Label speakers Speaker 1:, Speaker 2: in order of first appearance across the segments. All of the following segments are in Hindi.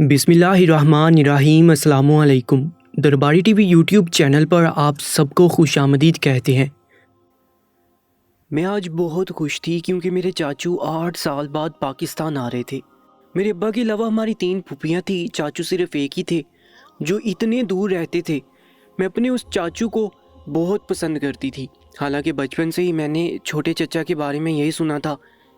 Speaker 1: बिस्मिल्लाहिर्रहमानिर्रहीम। अस्सलामुअलैकुम। दरबारी टीवी यूट्यूब चैनल पर आप सबको खुशामदीद कहते हैं। मैं आज बहुत खुश थी क्योंकि मेरे चाचू 8 साल बाद पाकिस्तान आ रहे थे। मेरे अब्बा के अलावा हमारी 3 फूफियाँ थी, चाचू सिर्फ एक ही थे जो इतने दूर रहते थे। मैं अपने उस चाचू को बहुत पसंद करती थी। हालांकि बचपन से ही मैंने छोटे चचा के बारे में यही सुना था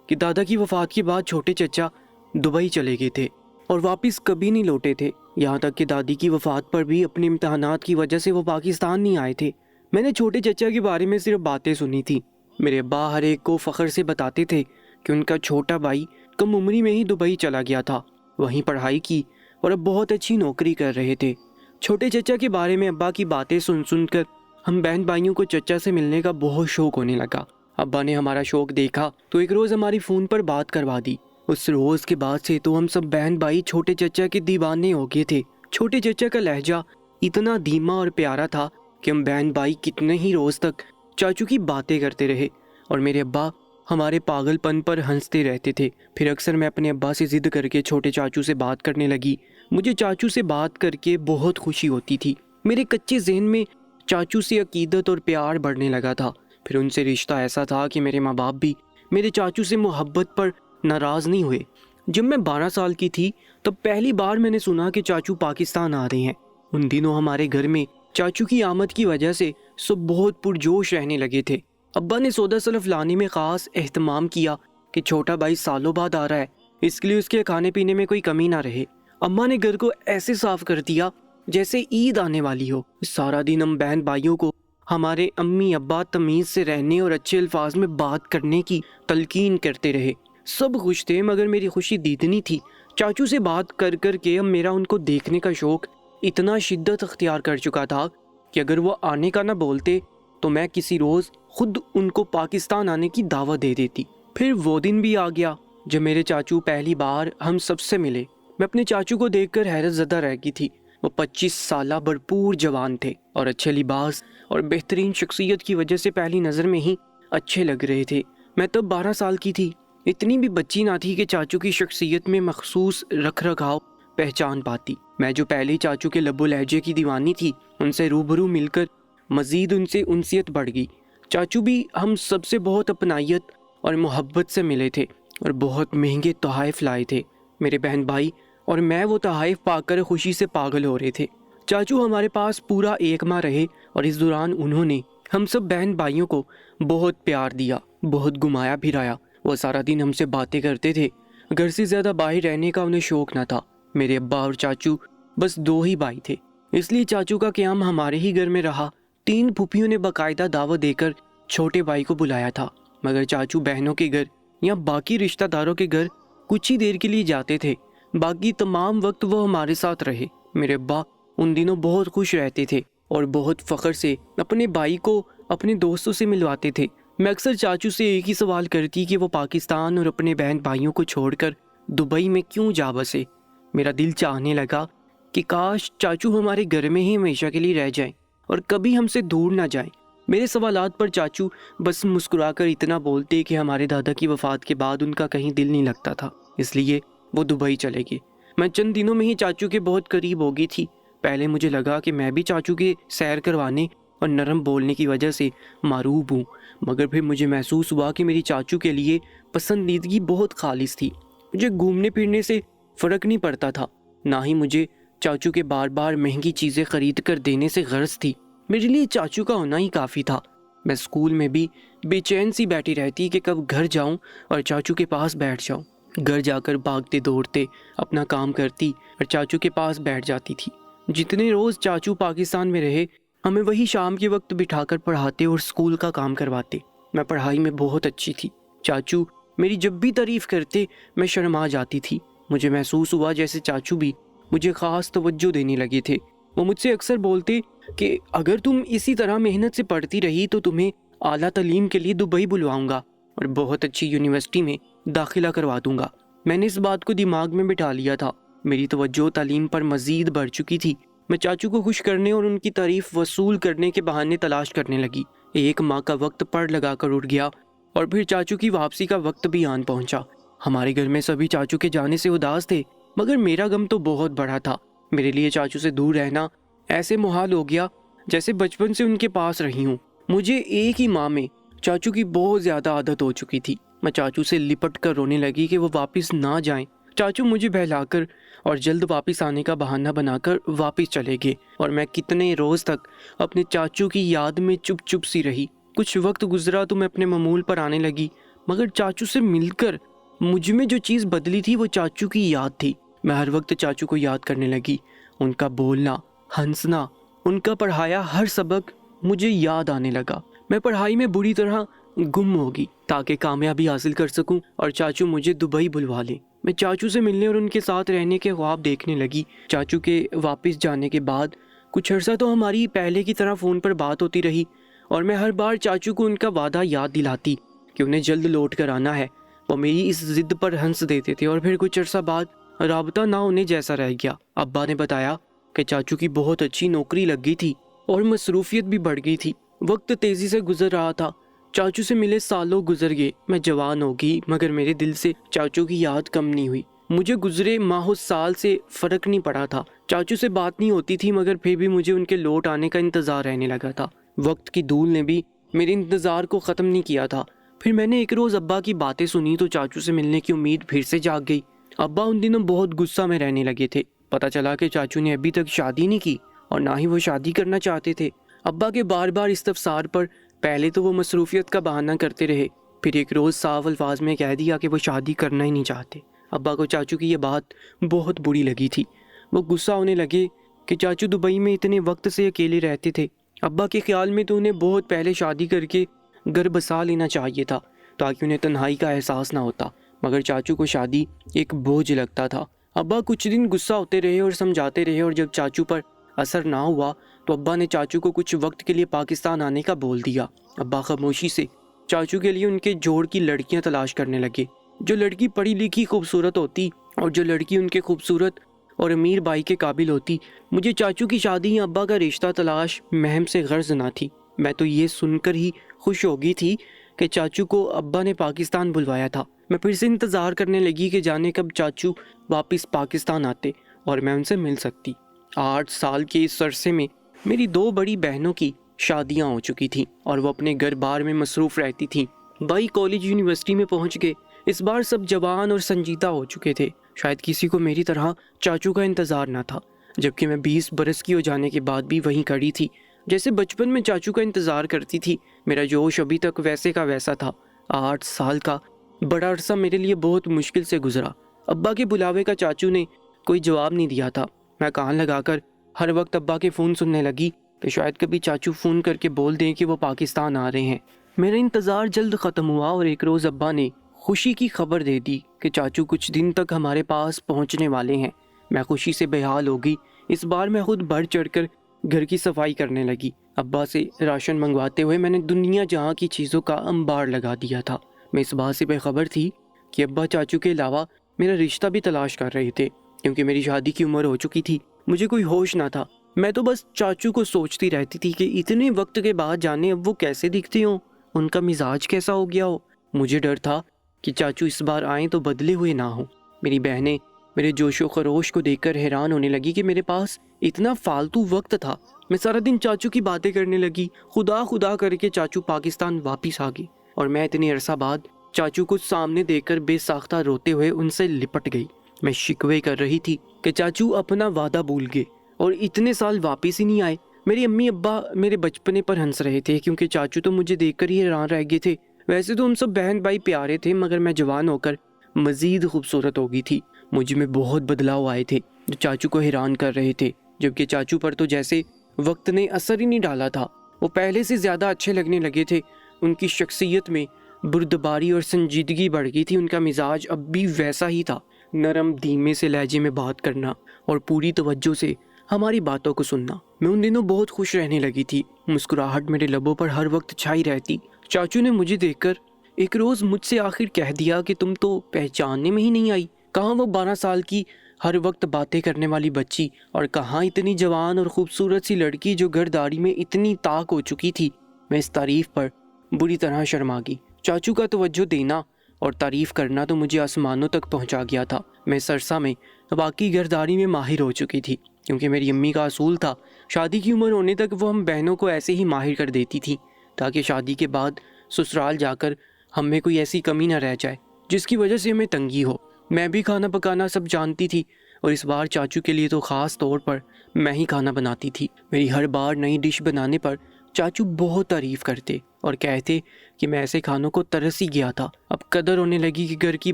Speaker 1: कि दादा की वफ़ात के बाद छोटे चचा दुबई चले गए थे और वापस कभी नहीं लौटे थे। यहाँ तक कि दादी की वफ़ात पर भी अपने इम्तहानात की वजह से वो पाकिस्तान नहीं आए थे। मैंने छोटे चचा के बारे में सिर्फ बातें सुनी थी। मेरे अब्बा हर एक को फ़ख्र से बताते थे कि उनका छोटा भाई कम उम्री में ही दुबई चला गया था, वहीं पढ़ाई की और अब बहुत अच्छी नौकरी कर रहे थे। छोटे चचा के बारे में अब्बा की बातें सुन सुनकर हम बहन भाइयों को चचा से मिलने का बहुत शौक़ होने लगा। अब्बा ने हमारा शौक़ देखा तो एक रोज़ हमारी फ़ोन पर बात करवा दी। उस रोज़ के बाद से तो हम सब बहन भाई छोटे चचा के दीवाने हो गए थे। छोटे चचा का लहजा इतना धीमा और प्यारा था कि हम बहन भाई कितने ही रोज़ तक चाचू की बातें करते रहे और मेरे अब्बा हमारे पागलपन पर हंसते रहते थे। फिर अक्सर मैं अपने अब्बा से ज़िद करके छोटे चाचू से बात करने लगी। मुझे चाचू से बात करके बहुत खुशी होती थी। मेरे कच्चे जहन में चाचू से अकीदत और प्यार बढ़ने लगा था। फिर उनसे रिश्ता ऐसा था कि मेरे माँ बाप भी मेरे चाचू से मोहब्बत पर नाराज़ नहीं हुए। जब मैं 12 साल की थी तब पहली बार मैंने सुना कि चाचू पाकिस्तान आ रहे हैं। उन दिनों हमारे घर में चाचू की आमद की वजह से सब बहुत पुरजोश रहने लगे थे। अब्बा ने सौदा सलफ लाने में ख़ास एहतमाम किया कि छोटा भाई सालों बाद आ रहा है, इसलिए उसके खाने पीने में कोई कमी ना रहे। अम्मा ने घर को ऐसे साफ़ कर दिया जैसे ईद आने वाली हो। सारा दिन हम बहन भाइयों को हमारे अम्मी अब्बा तमीज़ से रहने और अच्छे अल्फाज में बात करने की तलकीन करते रहे। सब खुश थे मगर मेरी खुशी दीदनी थी। चाचू से बात कर कर के अब मेरा उनको देखने का शौक़ इतना शिद्दत अख्तियार कर चुका था कि अगर वो आने का ना बोलते तो मैं किसी रोज़ खुद उनको पाकिस्तान आने की दावत दे देती। फिर वो दिन भी आ गया जब मेरे चाचू पहली बार हम सबसे मिले। मैं अपने चाचू को देखकर हैरत ज़दा रह गई थी। वो 25 साला भरपूर जवान थे और अच्छे लिबास और बेहतरीन शख्सियत की वजह से पहली नज़र में ही अच्छे लग रहे थे। मैं तब 12 साल की थी, इतनी भी बच्ची ना थी कि चाचू की शख्सियत में मखसूस रख रखाव पहचान पाती। मैं जो पहले चाचू के लबो लहजे की दीवानी थी, उनसे रूबरू मिलकर मज़ीद उनसे उनसियत बढ़ गई। चाचू भी हम सबसे बहुत अपनायत और मोहब्बत से मिले थे और बहुत महंगे तोहफ़े लाए थे। मेरे बहन भाई और मैं वो तोहफ़े पाकर खुशी से पागल हो रहे थे। चाचू हमारे पास पूरा 1 माह रहे और इस दौरान उन्होंने हम सब बहन भाइयों को बहुत प्यार दिया, बहुत घुमाया फिराया। वो सारा दिन हमसे बातें करते थे। घर से ज़्यादा बाहर रहने का उन्हें शौक़ ना था। मेरे अब्बा और चाचू बस 2 ही भाई थे, इसलिए चाचू का क़याम हमारे ही घर में रहा। 3 फूफियों ने बाकायदा दावत देकर छोटे भाई को बुलाया था, मगर चाचू बहनों के घर या बाकी रिश्तेदारों के घर कुछ ही देर के लिए जाते थे। बाकी तमाम वक्त वो हमारे साथ रहे। मेरे अब्बा उन दिनों बहुत खुश रहते थे और बहुत फ़ख्र से अपने भाई को अपने दोस्तों से मिलवाते थे। मैं अक्सर चाचू से एक ही सवाल करती कि वो पाकिस्तान और अपने बहन भाइयों को छोड़कर दुबई में क्यों जा बसे। मेरा दिल चाहने लगा कि काश चाचू हमारे घर में ही हमेशा के लिए रह जाएं और कभी हमसे दूर ना जाएं। मेरे सवालात पर चाचू बस मुस्कुराकर इतना बोलते कि हमारे दादा की वफ़ात के बाद उनका कहीं दिल नहीं लगता था, इसलिए वो दुबई चले गए। मैं चंद दिनों में ही चाचू के बहुत करीब हो गई थी। पहले मुझे लगा कि मैं भी चाचू के सैर करवाने और नरम बोलने की वजह से मारूब हूँ, मगर फिर मुझे महसूस हुआ कि मेरी चाचू के लिए पसंदीदगी बहुत खालिस थी। मुझे घूमने फिरने से फ़र्क नहीं पड़ता था, ना ही मुझे चाचू के बार बार महंगी चीज़ें खरीद कर देने से गर्ज थी। मेरे लिए चाचू का होना ही काफ़ी था। मैं स्कूल में भी बेचैन सी बैठी रहती कि कब घर जाऊँ और चाचू के पास बैठ जाऊँ। घर जाकर भागते दौड़ते अपना काम करती और चाचू के पास बैठ जाती थी। जितने रोज़ चाचू पाकिस्तान में रहे, हमें वही शाम के वक्त बिठाकर पढ़ाते और स्कूल का काम करवाते। मैं पढ़ाई में बहुत अच्छी थी। चाचू मेरी जब भी तारीफ़ करते मैं शर्मा जाती थी। मुझे महसूस हुआ जैसे चाचू भी मुझे ख़ास तवज्जो देने लगे थे। वो मुझसे अक्सर बोलते कि अगर तुम इसी तरह मेहनत से पढ़ती रही तो तुम्हें आला तालीम के लिए दुबई बुलवाऊंगा और बहुत अच्छी यूनिवर्सिटी में दाखिला करवा दूंगा। मैंने इस बात को दिमाग में बिठा लिया था। मेरी तवज्जो तालीम पर मज़ीद बढ़ चुकी थी। मैं चाचू को खुश करने और उनकी तारीफ़ वसूल करने के बहाने तलाश करने लगी। 1 माह का वक्त पड़ लगा कर उड़ गया और फिर चाचू की वापसी का वक्त भी आन पहुंचा। हमारे घर में सभी चाचू के जाने से उदास थे। मगर मेरा गम तो बहुत बड़ा था। मेरे लिए चाचू से दूर रहना ऐसे मुहाल हो गया जैसे बचपन से उनके पास रही हूँ। मुझे एक ही माह में चाचू की बहुत ज़्यादा आदत हो चुकी थी। मैं चाचू से लिपट कर रोने लगी कि वो वापस ना जाएं। चाचू मुझे बहलाकर और जल्द वापस आने का बहाना बनाकर वापस चले गए और मैं कितने रोज़ तक अपने चाचू की याद में चुप चुप सी रही। कुछ वक्त गुजरा तो मैं अपने मामूल पर आने लगी, मगर चाचू से मिलकर मुझ में जो चीज़ बदली थी वो चाचू की याद थी। मैं हर वक्त चाचू को याद करने लगी। उनका बोलना, हंसना, उनका पढ़ाया हर सबक मुझे याद आने लगा। मैं पढ़ाई में बुरी तरह गुम होगी ताकि कामयाबी हासिल कर सकूं और चाचू मुझे दुबई बुलवा लें। मैं चाचू से मिलने और उनके साथ रहने के ख्वाब देखने लगी। चाचू के वापस जाने के बाद कुछ अर्सा तो हमारी पहले की तरह फ़ोन पर बात होती रही और मैं हर बार चाचू को उनका वादा याद दिलाती कि उन्हें जल्द लौट कर आना है। वो मेरी इस जिद पर हंस देते थे और फिर कुछ अर्सा बाद राबता ना होने जैसा रह गया। अब्बा ने बताया कि चाचू की बहुत अच्छी नौकरी लग गई थी और मसरूफियत भी बढ़ गई थी। वक्त तेज़ी से गुजर रहा था। चाचू से मिले सालों गुजर गए। मैं जवान हो गई, मगर मेरे दिल से चाचू की याद कम नहीं हुई। मुझे गुजरे माह साल से फ़र्क नहीं पड़ा था। चाचू से बात नहीं होती थी, मगर फिर भी मुझे उनके लौट आने का इंतज़ार रहने लगा था। वक्त की धूल ने भी मेरे इंतज़ार को ख़त्म नहीं किया था। फिर मैंने एक रोज़ अब्बा की बातें सुनी तो चाचू से मिलने की उम्मीद फिर से जाग गई। अब्बा उन दिनों बहुत गुस्सा में रहने लगे थे। पता चला कि चाचू ने अभी तक शादी नहीं की और ना ही वो शादी करना चाहते थे। अब्बा के बार बार इस्तफसार पर पहले तो वो मसरूफियत का बहाना करते रहे, फिर एक रोज़ साफ अल्फाज में कह दिया कि वो शादी करना ही नहीं चाहते। अब्बा को चाचू की ये बात बहुत बुरी लगी थी। वो गुस्सा होने लगे कि चाचू दुबई में इतने वक्त से अकेले रहते थे। अब्बा के ख्याल में तो उन्हें बहुत पहले शादी करके घर बसा लेना चाहिए था ताकि उन्हें तन्हाई का एहसास ना होता, मगर चाचू को शादी एक बोझ लगता था। अब्बा कुछ दिन गुस्सा होते रहे और समझाते रहे और जब चाचू पर असर ना हुआ तो अब्बा ने चाचू को कुछ वक्त के लिए पाकिस्तान आने का बोल दिया। अब्बा खामोशी से चाचू के लिए उनके जोड़ की लड़कियां तलाश करने लगे। जो लड़की पढ़ी लिखी खूबसूरत होती और जो लड़की उनके खूबसूरत और अमीर भाई के काबिल होती। मुझे चाचू की शादी या अब्बा का रिश्ता तलाश महम से गर्ज ना थी। मैं तो ये सुनकर ही खुश हो गई थी कि चाचू को अब्बा ने पाकिस्तान बुलवाया था। मैं फिर से इंतज़ार करने लगी कि जाने कब चाचू वापस पाकिस्तान आते और मैं उनसे मिल सकती। 8 साल के इस अरसे में मेरी 2 बड़ी बहनों की शादियां हो चुकी थीं और वो अपने घर बार में मसरूफ़ रहती थीं। भाई कॉलेज यूनिवर्सिटी में पहुंच गए। इस बार सब जवान और संजीदा हो चुके थे। शायद किसी को मेरी तरह चाचू का इंतज़ार ना था, जबकि मैं 20 बरस की हो जाने के बाद भी वहीं खड़ी थी जैसे बचपन में चाचू का इंतज़ार करती थी। मेरा जोश अभी तक वैसे का वैसा था। 8 साल का बड़ा अरसा मेरे लिए बहुत मुश्किल से गुजरा। अब्बा के बुलावे का चाचू ने कोई जवाब नहीं दिया था। मैं कान लगाकर हर वक्त अब्बा के फ़ोन सुनने लगी कि शायद कभी चाचू फ़ोन करके बोल दें कि वो पाकिस्तान आ रहे हैं। मेरा इंतज़ार जल्द ख़त्म हुआ और एक रोज़ अब्बा ने खुशी की खबर दे दी कि चाचू कुछ दिन तक हमारे पास पहुंचने वाले हैं। मैं खुशी से बेहाल हो गई। इस बार मैं खुद बढ़ चढ़कर घर की सफाई करने लगी। अब्बा से राशन मंगवाते हुए मैंने दुनिया जहाँ की चीज़ों का अंबार लगा दिया था। मैं इस बात से बेखबर थी कि अब्बा चाचू के अलावा मेरा रिश्ता भी तलाश कर रहे थे, क्योंकि मेरी शादी की उम्र हो चुकी थी। मुझे कोई होश ना था। मैं तो बस चाचू को सोचती रहती थी कि इतने वक्त के बाद जाने अब वो कैसे दिखते हों, उनका मिजाज कैसा हो गया हो। मुझे डर था कि चाचू इस बार आएँ तो बदले हुए ना हों। मेरी बहनें मेरे जोशो खरोश को देखकर हैरान होने लगी कि मेरे पास इतना फालतू वक्त था। मैं सारा दिन चाचू की बातें करने लगी। खुदा खुदा करके चाचू पाकिस्तान वापस आ गए और मैं इतने अरसा बाद चाचू को सामने देखकर बेसाख्ता रोते हुए उनसे लिपट गई। मैं शिकवे कर रही थी कि चाचू अपना वादा भूल गए और इतने साल वापस ही नहीं आए। मेरी अम्मी अब्बा मेरे बचपने पर हंस रहे थे, क्योंकि चाचू तो मुझे देखकर ही हैरान रह गए थे। वैसे तो उन सब बहन भाई प्यारे थे, मगर मैं जवान होकर मज़ीद खूबसूरत हो गई थी। मुझ में बहुत बदलाव आए थे जो चाचू को हैरान कर रहे थे, जबकि चाचू पर तो जैसे वक्त ने असर ही नहीं डाला था। वो पहले से ज़्यादा अच्छे लगने लगे थे। उनकी शख्सियत में बुर्दबारी और संजीदगी बढ़ गई थी। उनका मिजाज अब भी वैसा ही था, नरम धीमे से लहजे में बात करना और पूरी तवज्जो से हमारी बातों को सुनना। मैं उन दिनों बहुत खुश रहने लगी थी। मुस्कुराहट मेरे लबों पर हर वक्त छाई रहती। चाचू ने मुझे देखकर एक रोज़ मुझसे आखिर कह दिया कि तुम तो पहचानने में ही नहीं आई। कहाँ वो 12 साल की हर वक्त बातें करने वाली बच्ची और कहाँ इतनी जवान और खूबसूरत सी लड़की जो घरदारी में इतनी ताक हो चुकी थी। मैं इस तारीफ पर बुरी तरह शर्मा गई। चाचू का तवज्जो देना और तारीफ करना तो मुझे आसमानों तक पहुंचा गया था। मैं सरसा में बाकी घरदारी में माहिर हो चुकी थी, क्योंकि मेरी अम्मी का असूल था शादी की उम्र होने तक वो हम बहनों को ऐसे ही माहिर कर देती थी ताकि शादी के बाद ससुराल जाकर हम में कोई ऐसी कमी ना रह जाए जिसकी वजह से हमें तंगी हो। मैं भी खाना पकाना सब जानती थी और इस बार चाचू के लिए तो ख़ास तौर पर मैं ही खाना बनाती थी। मेरी हर बार नई डिश बनाने पर चाचू बहुत तारीफ़ करते और कहते कि मैं ऐसे खानों को तरस ही गया था। अब कदर होने लगी कि घर की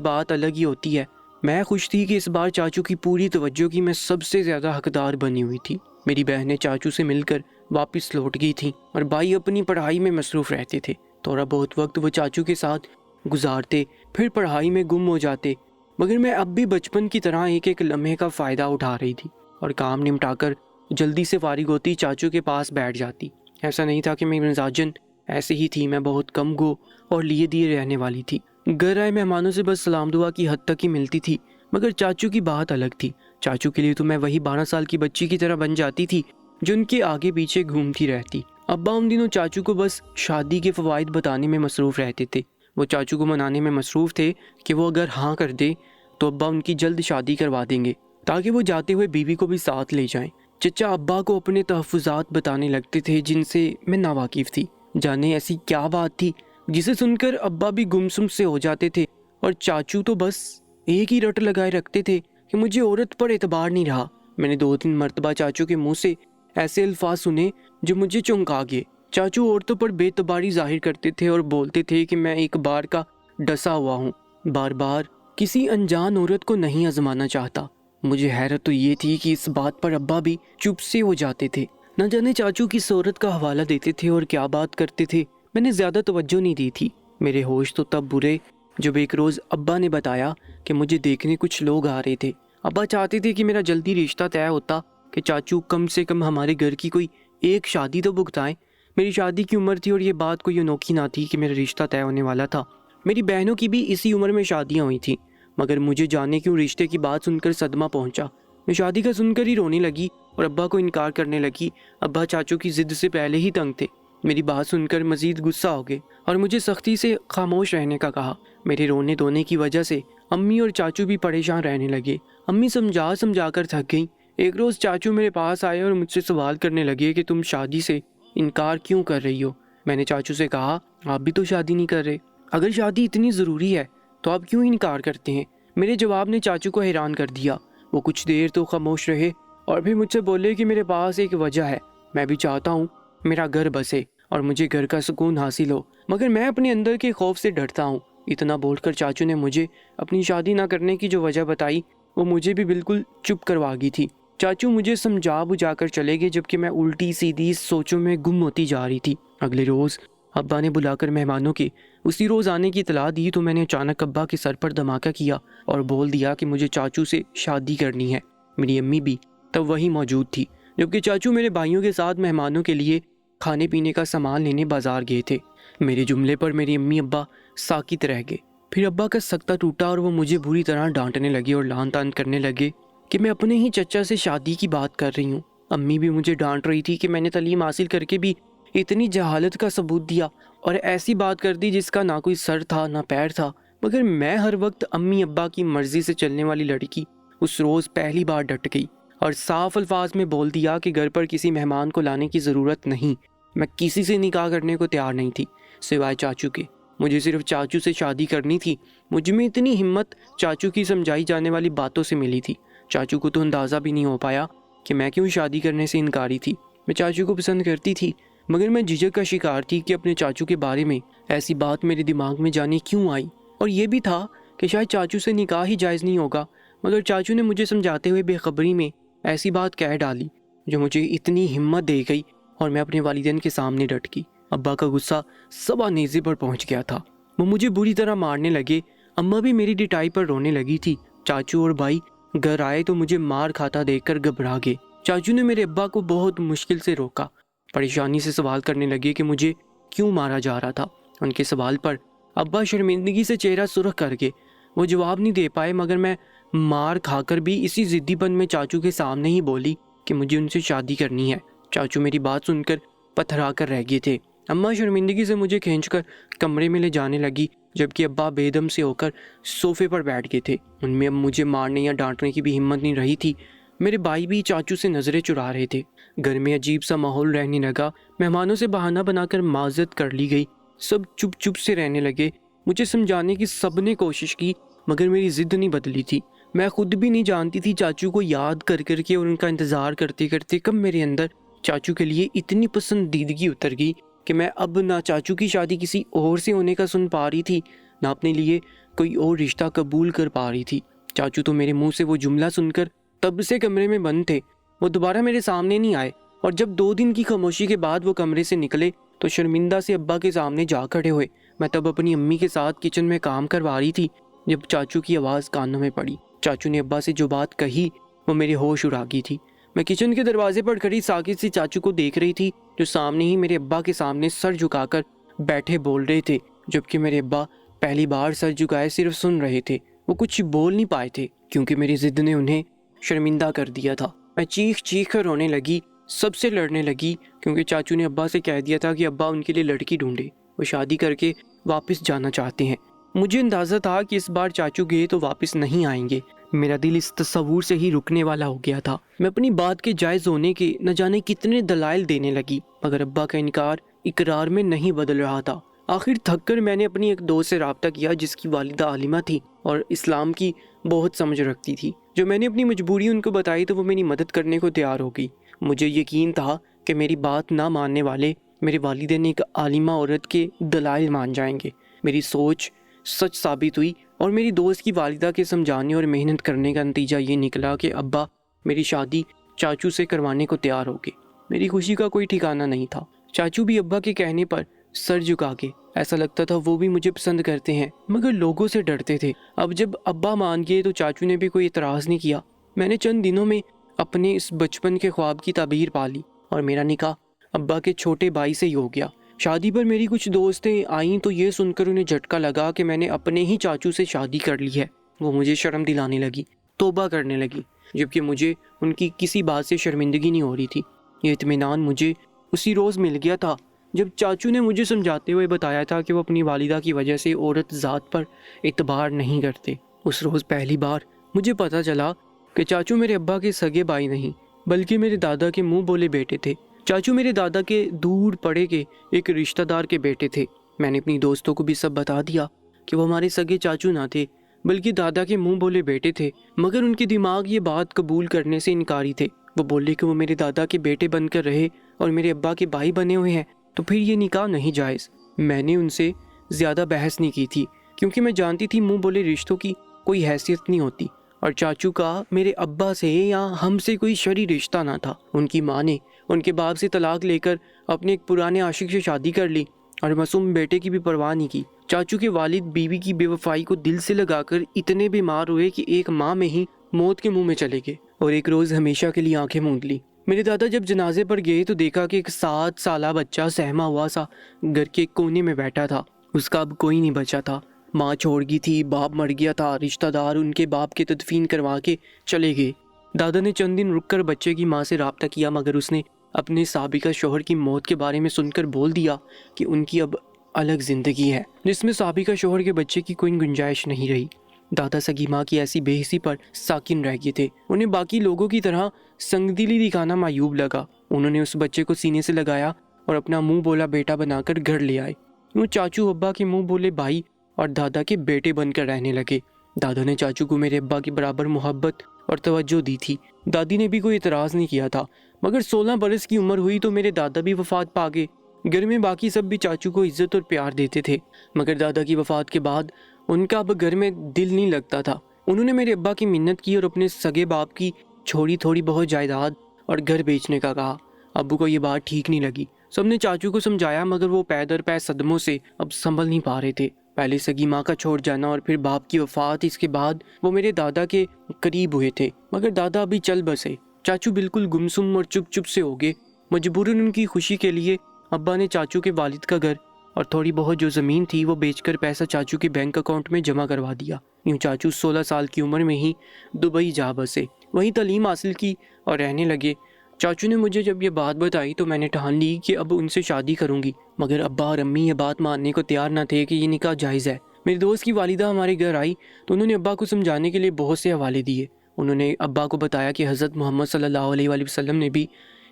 Speaker 1: बात अलग ही होती है। मैं खुश थी कि इस बार चाचू की पूरी तवज्जो की मैं सबसे ज़्यादा हकदार बनी हुई थी। मेरी बहनें चाचू से मिलकर वापस लौट गई थीं और भाई अपनी पढ़ाई में मसरूफ़ रहते थे। थोड़ा बहुत वक्त वो चाचू के साथ गुजारते, फिर पढ़ाई में गुम हो जाते, मगर मैं अब भी बचपन की तरह एक एक लम्हे का फ़ायदा उठा रही थी और काम निपटाकर जल्दी से फारिग होती चाचू के पास बैठ जाती। ऐसा नहीं था कि मेरी मिजाजन ऐसे ही थी, मैं बहुत कम गो और लिए दिए रहने वाली थी। घर आए मेहमानों से बस सलाम दुआ की हद तक ही मिलती थी, मगर चाचू की बात अलग थी। चाचू के लिए तो मैं वही 12 साल की बच्ची की तरह बन जाती थी जो उनके आगे पीछे घूमती रहती। अब्बा उन दिनों चाचू को बस शादी के फ़वाइद बताने में मसरूफ़ रहते थे। वो चाचू को मनाने में मसरूफ़ थे कि वो अगर हाँ कर दे तो अब्बा उनकी जल्द शादी करवा देंगे ताकि वो जाते हुए बीवी को भी साथ ले जाएं। चचा अब्बा को अपने तहफ़्फ़ुज़ात बताने लगते थे जिनसे मैं नावाकिफ़ थी। जाने ऐसी क्या बात थी जिसे सुनकर अब्बा भी गुमसुम से हो जाते थे और चाचू तो बस एक ही रट लगाए रखते थे कि मुझे औरत पर एतबार नहीं रहा। मैंने 2-3 मरतबा चाचू के मुंह से ऐसे अल्फाज सुने जो मुझे चौंका गए। चाचू औरतों पर बेतबारी जाहिर करते थे और बोलते थे कि मैं एक बार का डसा हुआ हूँ, बार बार किसी अनजान औरत को नहीं आजमाना चाहता। मुझे हैरत तो ये थी कि इस बात पर अब्बा भी चुप से हो जाते थे। न जाने चाचू किस औरत का हवाला देते थे और क्या बात करते थे, मैंने ज़्यादा तवज्जो नहीं दी थी। मेरे होश तो तब बुरे जब एक रोज़ अब्बा ने बताया कि मुझे देखने कुछ लोग आ रहे थे। अब्बा चाहते थे कि मेरा जल्दी रिश्ता तय होता कि चाचू कम से कम हमारे घर की कोई एक शादी तो भुगताएं। मेरी शादी की उम्र थी और ये बात कोई अनोखी ना थी कि मेरा रिश्ता तय होने वाला था। मेरी बहनों की भी इसी उम्र में शादियां हुई थी, मगर मुझे जाने क्यों रिश्ते की बात सुनकर सदमा पहुंचा। मैं शादी का सुनकर ही रोने लगी और अब्बा को इनकार करने लगी। अब्बा चाचू की जिद से पहले ही तंग थे। मेरी बात सुनकर मजीद गुस्सा हो गए और मुझे सख्ती से खामोश रहने का कहा। मेरे रोने धोने की वजह से अम्मी और चाचू भी परेशान रहने लगे। अम्मी समझा समझा कर थक गई। एक रोज़ चाचू मेरे पास आए और मुझसे सवाल करने लगे कि तुम शादी से इनकार क्यों कर रही हो। मैंने चाचू से कहा, आप भी तो शादी नहीं कर रहे, अगर शादी इतनी ज़रूरी है तो आप क्यों इनकार करते हैं। मेरे जवाब ने चाचू को हैरान कर दिया। वो कुछ देर तो खामोश रहे और फिर मुझसे बोले कि मेरे पास एक वजह है, मैं भी चाहता हूँ मेरा घर बसे और मुझे घर का सुकून हासिल हो, मगर मैं अपने अंदर के खौफ से डरता हूँ। इतना बोलकर चाचू ने मुझे अपनी शादी ना करने की जो वजह बताई वो मुझे भी बिल्कुल चुप करवा गई थी। चाचू मुझे समझा बुझाकर चले गए जबकि मैं उल्टी सीधी सोचों में गुम होती जा रही थी। अगले रोज़ अब्बा ने बुलाकर मेहमानों के उसी रोज़ आने की इतला दी तो मैंने अचानक अब्बा के सर पर धमाका किया और बोल दिया कि मुझे चाचू से शादी करनी है। मेरी अम्मी भी तब वहीं मौजूद थी, जबकि चाचू मेरे भाइयों के साथ मेहमानों के लिए खाने पीने का सामान लेने बाजार गए थे। मेरे जुमले पर मेरी अम्मी अब्बा साकित रह गए। फिर अब्बा का सख्ता टूटा और वो मुझे बुरी तरह डांटने लगे और लान तान करने लगे कि मैं अपने ही चचा से शादी की बात कर रही हूँ। अम्मी भी मुझे डांट रही थी कि मैंने तालीम हासिल करके भी इतनी जहालत का सबूत दिया और ऐसी बात कर दी जिसका ना कोई सर था ना पैर था। मगर मैं हर वक्त अम्मी अब्बा की मर्जी से चलने वाली लड़की उस रोज़ पहली बार डट गई और साफ अल्फाज में बोल दिया कि घर पर किसी मेहमान को लाने की ज़रूरत नहीं। मैं किसी से निकाह करने को तैयार नहीं थी सिवाय चाचू के। मुझे सिर्फ चाचू से शादी करनी थी। मुझ में इतनी हिम्मत चाचू की समझाई जाने वाली बातों से मिली थी। चाचू को तो अंदाज़ा भी नहीं हो पाया कि मैं क्यों शादी करने से इनकारी थी। मैं चाचू को पसंद करती थी, मगर मैं झिझक का शिकार थी कि अपने चाचू के बारे में ऐसी बात मेरे दिमाग में जाने क्यों आई। और ये भी था कि शायद चाचू से निकाह ही जायज़ नहीं होगा, मगर चाचू ने मुझे समझाते हुए बेखबरी में ऐसी बात कह डाली जो मुझे इतनी हिम्मत दे गई और मैं अपने वालिदैन के सामने डट गई। अब्बा का गुस्सा सबा नेज़े पर पहुंच गया था। वो मुझे बुरी तरह मारने लगे। अम्मा भी मेरी डिटाई पर रोने लगी थी। चाचू और भाई घर आए तो मुझे मार खाता देखकर घबरा गए। चाचू ने मेरे अब्बा को बहुत मुश्किल से रोका। परेशानी से सवाल करने लगे कि मुझे क्यों मारा जा रहा था। उनके सवाल पर अब्बा शर्मिंदगी से चेहरा सुर्ख कर गए। वो जवाब नहीं दे पाए, मगर मैं मार खाकर भी इसी जिद्दीपन में चाचू के सामने ही बोली कि मुझे उनसे शादी करनी है। चाचू मेरी बात सुनकर पथरा कर रह गए थे। अम्मा शर्मिंदगी से मुझे खींचकर कमरे में ले जाने लगी, जबकि अब्बा बेदम से होकर सोफे पर बैठ गए थे। उनमें अब मुझे मारने या डांटने की भी हिम्मत नहीं रही थी। मेरे भाई भी चाचू से नजरें चुरा रहे थे। घर में अजीब सा माहौल रहने लगा। मेहमानों से बहाना बनाकर माजरत कर ली गई। सब चुप चुप से रहने लगे। मुझे समझाने की सबने कोशिश की, मगर मेरी जिद नहीं बदली थी। मैं खुद भी नहीं जानती थी चाचू को याद कर करके और उनका इंतज़ार करते करते कब मेरे अंदर चाचू के लिए इतनी पसंदीदगी उतर गई कि मैं अब ना चाचू की शादी किसी और से होने का सुन पा रही थी, ना अपने लिए कोई और रिश्ता कबूल कर पा रही थी। चाचू तो मेरे मुंह से वो जुमला सुनकर तब से कमरे में बंद थे। वो दोबारा मेरे सामने नहीं आए, और जब 2 दिन की खामोशी के बाद वो कमरे से निकले तो शर्मिंदा से अब्बा के सामने जा खड़े हुए। मैं तब अपनी अम्मी के साथ किचन में काम करवा रही थी जब चाचू की आवाज़ कानों में पड़ी। चाचू ने अब्बा से जो बात कही वो मेरे होश उड़ा गई थी। मैं किचन के दरवाजे पर खड़ी साकित से चाचू को देख रही थी, जो सामने ही मेरे अब्बा के सामने सर झुकाकर बैठे बोल रहे थे, जबकि मेरे अब्बा पहली बार सर झुकाए सिर्फ सुन रहे थे। वो कुछ बोल नहीं पाए थे क्योंकि मेरी जिद ने उन्हें शर्मिंदा कर दिया था। मैं चीख चीख कर रोने लगी, सबसे लड़ने लगी, क्योंकि चाचू ने अब्बा से कह दिया था कि अब्बा उनके लिए लड़की ढूंढे, वो शादी करके वापस जाना चाहते हैं। मुझे अंदाज़ा था कि इस बार चाचू गए तो वापस नहीं आएंगे। मेरा दिल इस तस्वूर से ही रुकने वाला हो गया था। मैं अपनी बात के जायज़ होने के न जाने कितने दलाइल देने लगी, मगर अब्बा का इनकार इकरार में नहीं बदल रहा था। आखिर थक कर मैंने अपनी एक दोस्त से रब्ता किया जिसकी वालिदा आलिमा थी और इस्लाम की बहुत समझ रखती थी। जो मैंने अपनी मजबूरी उनको बताई तो वो मेरी मदद करने को तैयार हो गई। मुझे यकीन था कि मेरी बात ना मानने वाले मेरे वालिदैन एक आलिमा औरत के दलाइल मान जाएंगे। मेरी सोच सच साबित हुई और मेरी दोस्त की वालिदा के समझाने और मेहनत करने का नतीजा ये निकला कि अब्बा मेरी शादी चाचू से करवाने को तैयार हो गए। मेरी खुशी का कोई ठिकाना नहीं था। चाचू भी अब्बा के कहने पर सर झुका के, ऐसा लगता था वो भी मुझे पसंद करते हैं, मगर लोगों से डरते थे। अब जब अब्बा मान गए तो चाचू ने भी कोई इतराज़ नहीं किया। मैंने चंद दिनों में अपने इस बचपन के ख्वाब की ताबीर पा ली और मेरा निकाह अब्बा के छोटे भाई से ही हो गया। शादी पर मेरी कुछ दोस्तें आईं तो ये सुनकर उन्हें झटका लगा कि मैंने अपने ही चाचू से शादी कर ली है। वो मुझे शर्म दिलाने लगी, तौबा करने लगी, जबकि मुझे उनकी किसी बात से शर्मिंदगी नहीं हो रही थी। ये इत्मीनान मुझे उसी रोज़ मिल गया था जब चाचू ने मुझे समझाते हुए बताया था कि वो अपनी वालिदा की वजह से औरत ज़ात पर इतबार नहीं करते। उस रोज़ पहली बार मुझे पता चला कि चाचू मेरे अब्बा के सगे भाई नहीं बल्कि मेरे दादा के मुंह बोले बेटे थे। चाचू मेरे दादा के दूर पड़े के एक रिश्तेदार के बेटे थे। मैंने अपनी दोस्तों को भी सब बता दिया कि वो हमारे सगे चाचू ना थे बल्कि दादा के मुंह बोले बेटे थे, मगर उनके दिमाग ये बात कबूल करने से इनकारी थे। वो बोले कि वो मेरे दादा के बेटे बनकर रहे और मेरे अब्बा के भाई बने हुए हैं तो फिर ये निकाह नहीं जायज़। मैंने उनसे ज़्यादा बहस नहीं की थी क्योंकि मैं जानती थी मुंह बोले रिश्तों की कोई हैसियत नहीं होती, और चाचू का मेरे अब्बा से या हमसे कोई शरी रिश्ता ना था। उनकी माँ ने उनके बाप से तलाक लेकर अपने एक पुराने आशिक से शादी कर ली और मासूम बेटे की भी परवाह नहीं की। चाचू के वालिद बीवी की बेवफाई को दिल से लगाकर इतने बीमार हुए कि एक माह में ही मौत के मुंह में चले गए और एक रोज़ हमेशा के लिए आंखें मूंद ली। मेरे दादा जब जनाजे पर गए तो देखा कि एक 7 साला बच्चा सहमा हुआ सा घर के कोने में बैठा था। उसका अब कोई नहीं बचा था। माँ छोड़ गई थी, बाप मर गया था, रिश्तेदार उनके बाप के तदफीन करवा के चले गए। दादा ने चंद दिन रुककर बच्चे की माँ से रब्ता किया, मगर उसने अपने साबिका शोहर की मौत के बारे में सुनकर बोल दिया कि उनकी अब अलग ज़िंदगी है जिसमें साबिका शोहर के बच्चे की कोई गुंजाइश नहीं रही। दादा सगी माँ की ऐसी बेहिसी पर साकिन रह गए थे। उन्हें बाकी लोगों की तरह संगदिली दिखाना मायूब लगा। उन्होंने उस बच्चे को सीने से लगाया और अपना मुंह बोला बेटा बनाकर घर ले आए। यूँ चाचू अब्बा के मुंह बोले भाई और दादा के बेटे बनकर रहने लगे। दादा ने चाचू को मेरे अब्बा की बराबर मोहब्बत और तवज्जो दी थी। दादी ने भी कोई इतराज़ नहीं किया था, मगर 16 बरस की उम्र हुई तो मेरे दादा भी वफात पा गए। घर में बाकी सब भी चाचू को इज्जत और प्यार देते थे, मगर दादा की वफात के बाद उनका अब घर में दिल नहीं लगता था। उन्होंने मेरे अब्बा की मिन्नत की और अपने सगे बाप की छोड़ी थोड़ी बहुत जायदाद और घर बेचने का कहा। अब्बू को ये बात ठीक नहीं लगी। सबने चाचू को समझाया, मगर वो पै दर पै सदमों से अब संभल नहीं पा रहे थे। पहले सगी माँ का छोड़ जाना और फिर बाप की वफात, इसके बाद वो मेरे दादा के करीब हुए थे, मगर दादा अभी चल बसे। चाचू बिल्कुल गुमसुम और चुप चुप से हो गए। मजबूरन उनकी खुशी के लिए अब्बा ने चाचू के वालिद का घर और थोड़ी बहुत जो ज़मीन थी वो बेचकर पैसा चाचू के बैंक अकाउंट में जमा करवा दिया। यूँ चाचू 16 साल की उम्र में ही दुबई जा बसे, वहीं तालीम हासिल की और रहने लगे। चाचू ने मुझे जब ये बात बताई तो मैंने ठान ली कि अब उनसे शादी करूंगी, मगर अब्बा और अम्मी ये बात मानने को तैयार ना थे कि ये निकाह जायज़ है। मेरे दोस्त की वालिदा हमारे घर आई तो उन्होंने अब्बा को समझाने के लिए बहुत से हवाले दिए। उन्होंने अब्बा को बताया कि हज़रत मोहम्मद सल्लल्लाहु अलैहि वसल्लम ने भी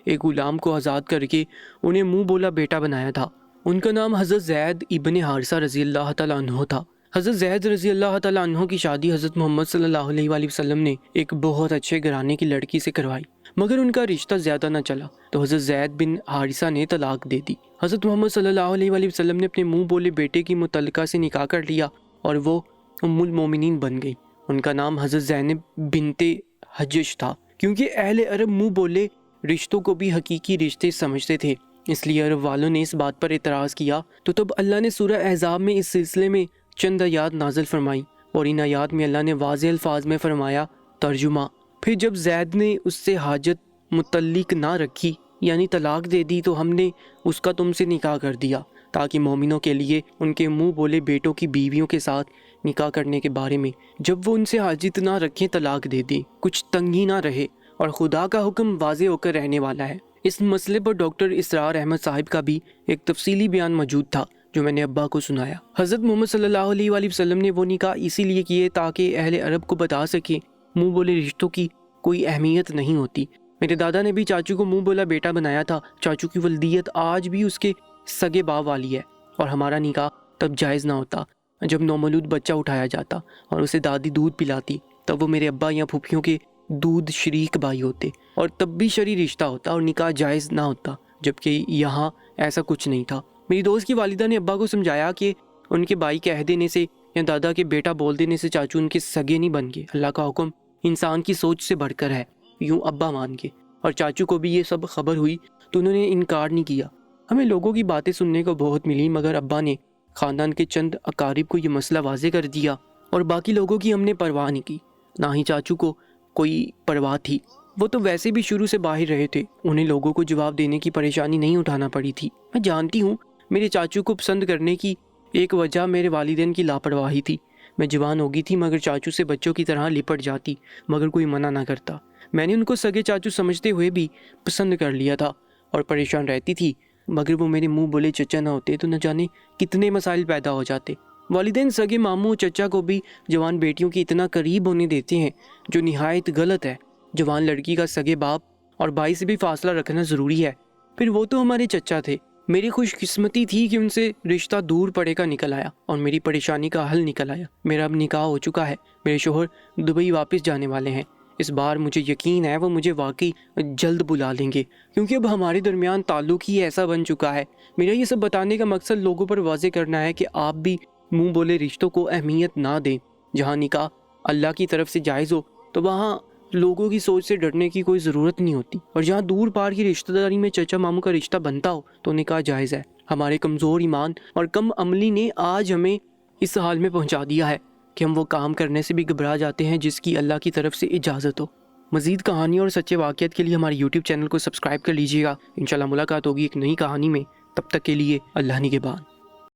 Speaker 1: एक ग़ुलाम को आज़ाद करके उन्हें मुँह बोला बेटा बनाया था। उनका नाम हज़रत ज़ैद इब्न हारिसा रज़ी अल्लाह तआला अन्हु था। हज़रत ज़ैद रज़ी अल्लाह तआला अन्हु की शादी हज़रत मोहम्मद सल्लल्लाहु अलैहि वसल्लम ने एक बहुत अच्छे घराने की लड़की से करवाई, मगर उनका रिश्ता ज़्यादा न चला तो हज़रत ज़ैद बिन हारिसा ने तलाक दे दी। हज़रत मोहम्मद सल्लल्लाहु अलैहि वसल्लम ने अपने मुँह बोले बेटे की मुतल्लिका से निकाह कर लिया और वो उम्मुल मोमिनीन बन गई। उनका नाम हज़रत ज़ैनब बिनते हज्जज था। क्योंकि अहले अरब मुँह बोले रिश्तों को भी हकीकी रिश्ते समझते थे, इसलिए अरब वालों ने इस बात पर एतराज़ किया तो तब अल्लाह ने सूरह अहज़ाब में इस सिलसिले में चंद आयात नाज़िल फरमाई और इन आयात में अल्लाह ने वाज़ेह अल्फाज में फरमाया तर्जुमा। फिर जब ज़ैद ने उससे हाजत मुतल्लिक ना रखी यानी तलाक दे दी तो हमने उसका तुमसे निकाह कर दिया ताकि मोमिनों के लिए उनके मुंह बोले बेटों की बीवियों के साथ निकाह करने के बारे में जब वो उनसे हाजित ना रखें तलाक दे दें, कुछ तंगी ना रहे और खुदा का हुक्म वाज़े होकर रहने वाला है। इस मसले पर डॉक्टर इसरार अहमद साहिब का भी एक तफसीली बयान मौजूद था जो मैंने अब्बा को सुनाया। हज़रत मोहम्मद सल्लल्लाहु अलैहि वसल्लम ने वो निकाह इसीलिए किए ताकि अहले अरब को बता सके मुँह बोले रिश्तों की कोई अहमियत नहीं होती। मेरे दादा ने भी चाचू को मुँह बोला बेटा बनाया था। चाचू की वल्दियत आज भी उसके सगे बाप वाली है और हमारा निकाह तब जायज़ ना होता जब नौमौलूद बच्चा उठाया जाता और उसे दादी दूध पिलाती, तब वो मेरे अब्बा या फूफियों के दूध शरीक भाई होते और तब भी शरी रिश्ता होता और निकाह जायज़ ना होता, जबकि यहाँ ऐसा कुछ नहीं था। मेरी दोस्त की वालिदा ने अब्बा को समझाया कि उनके भाई कह देने से या दादा के बेटा बोल देने से चाचू उनके सगे नहीं बन गए। अल्लाह का हुक्म इंसान की सोच से बढ़कर है, यूँ अब्बा मान के। और चाचू को भी ये सब खबर हुई तो उन्होंने इनकार नहीं किया। हमें लोगों की बातें सुनने को बहुत मिली, मगर अब्बा ने ख़ानदान के चंद अकारिब को ये मसला वाज़े कर दिया और बाकी लोगों की हमने परवाह नहीं की। ना ही चाचू को कोई परवाह थी, वो तो वैसे भी शुरू से बाहर रहे थे। उन्हें लोगों को जवाब देने की परेशानी नहीं उठाना पड़ी थी। मैं जानती हूँ मेरे चाचू को पसंद करने की एक वजह मेरे वालिदैन की लापरवाही थी। मैं जवान हो गई थी मगर चाचू से बच्चों की तरह लिपट जाती, मगर कोई मना ना करता। मैंने उनको सगे चाचू समझते हुए भी पसंद कर लिया था और परेशान रहती थी, मगर वो मेरे मुंह बोले चचा ना होते तो न जाने कितने मसाइल पैदा हो जाते। वालिदैन सगे मामू चचा को भी जवान बेटियों के इतना करीब होने देते हैं जो निहायत गलत है। जवान लड़की का सगे बाप और भाई से भी फासला रखना ज़रूरी है। फिर वो तो हमारे चचा थे। मेरी खुशकिस्मती थी कि उनसे रिश्ता दूर पड़े का निकल आया और मेरी परेशानी का हल निकल आया। मेरा अब निकाह हो चुका है। मेरे शोहर दुबई वापस जाने वाले हैं। इस बार मुझे यकीन है वो मुझे वाकई जल्द बुला लेंगे, क्योंकि अब हमारे दरमियान ताल्लुक़ ही ऐसा बन चुका है। मेरा ये सब बताने का मकसद लोगों पर वाज़े करना है कि आप भी मुंह बोले रिश्तों को अहमियत ना दें। जहाँ निकाह अल्लाह की तरफ से जायज़ हो तो वहाँ लोगों की सोच से डरने की कोई ज़रूरत नहीं होती, और जहाँ दूर पार की रिश्तेदारी में चचा मामू का रिश्ता बनता हो तो निकाह जायज़ है। हमारे कमज़ोर ईमान और कम अमली ने आज हमें इस हाल में पहुँचा दिया है कि हम वो काम करने से भी घबरा जाते हैं जिसकी अल्लाह की तरफ से इजाज़त हो। मज़ीद कहानी और सच्चे वाक़ियात के लिए हमारे यूट्यूब चैनल को सब्सक्राइब कर लीजिएगा। इंशाल्लाह मुलाकात होगी एक नई कहानी में। तब तक के लिए अल्लाह निगहबान।